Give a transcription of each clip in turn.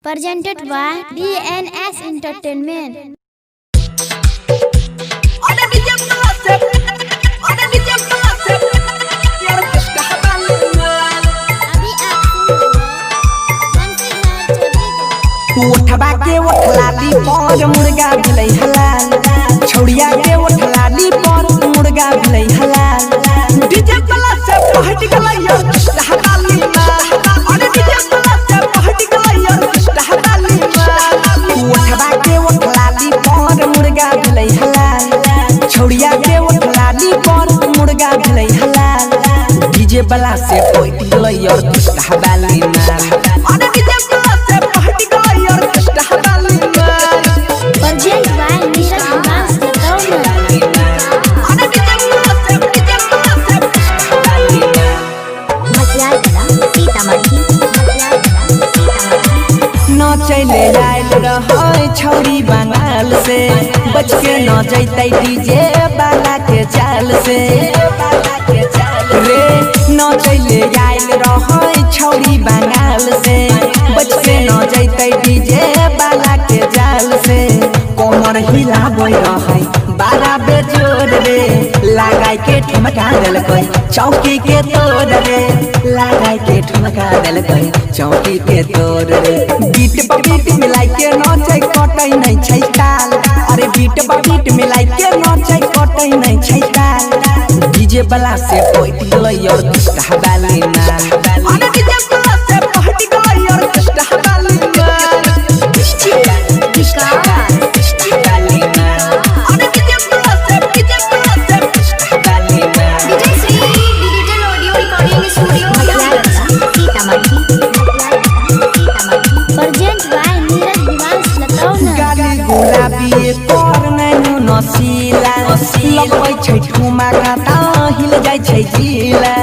Presented by DNS Entertainment. उठबा के उठलाली पर मुर्गा भलै हलाल, छौड़िया के उठलाली पर मुर्गा भलै हलाल। डीजे वाला से पहट गलै यार हटाली में, अरे डीजे वाला से पहट गलै यार हटाली में। उठबा के उठलाली पर मुर्गा भलै हलाल, छौड़िया के उठलाली पर मुर्गा भलै हलाल। डीजे वाला से पहट गलै यार हटाली में, अरे डीजे वाला से पहट गलै यार हटाली में। Presented by Nisha Kumar न चले आयल रहे छौरी बंगाल से, बच के न जैतै डीजे वाला के चाल से रे। न चले आयल रहे छौरी बंगाल से, बच के न जैतै डीजे वाला के चाल से। कोमर हिलाबै रहे बारा बेजोर रे, लगाई के ठुमका देलकै चौकी के तोड़ रे, लगाई के ठुमका देलकै चौकी के तोड़ रे। बीट पर बीट मिलाई के नाचै कटै नै छै ताल, अरे बीट पर बीट मिलाई के नाचै कटै नै छै ताल। डीजे वाला से पहट गलै यार हटाली में, अरे डीजे वाला से पहट गलै यार हटाली में। Presented by Neeraj Diwansh Latona. गाली गुलाबी पर नैनु नसीला, लगबै छै ठुमका त हिल जाइ छै जिला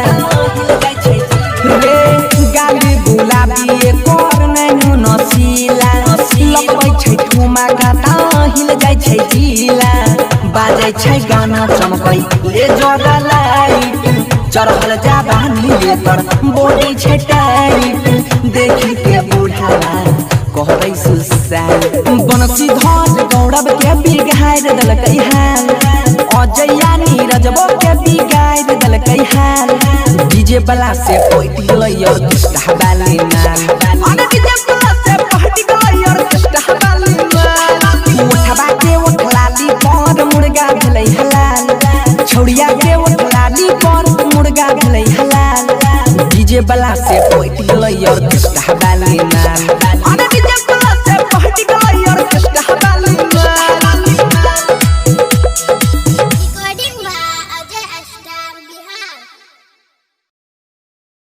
रे। गाली गुलाबी पर नैनु नसीला, लगबै छै ठुमका त हिल जाइ छै जिला। बाजै छै गाना चमकै ले जरा लाइट, चढ़ल जाबानी ले तर बॉडी छै टाइट। देखि के बुढ़ावा कहबै सुसाल, बनसी धज गौरव के बिगाड़ देलकै हाल, अजया नीरजबो के बिगाड़ देलकै हाल। डीजे वाला से पहट गलै यार हटाली में, अरे डीजे वाला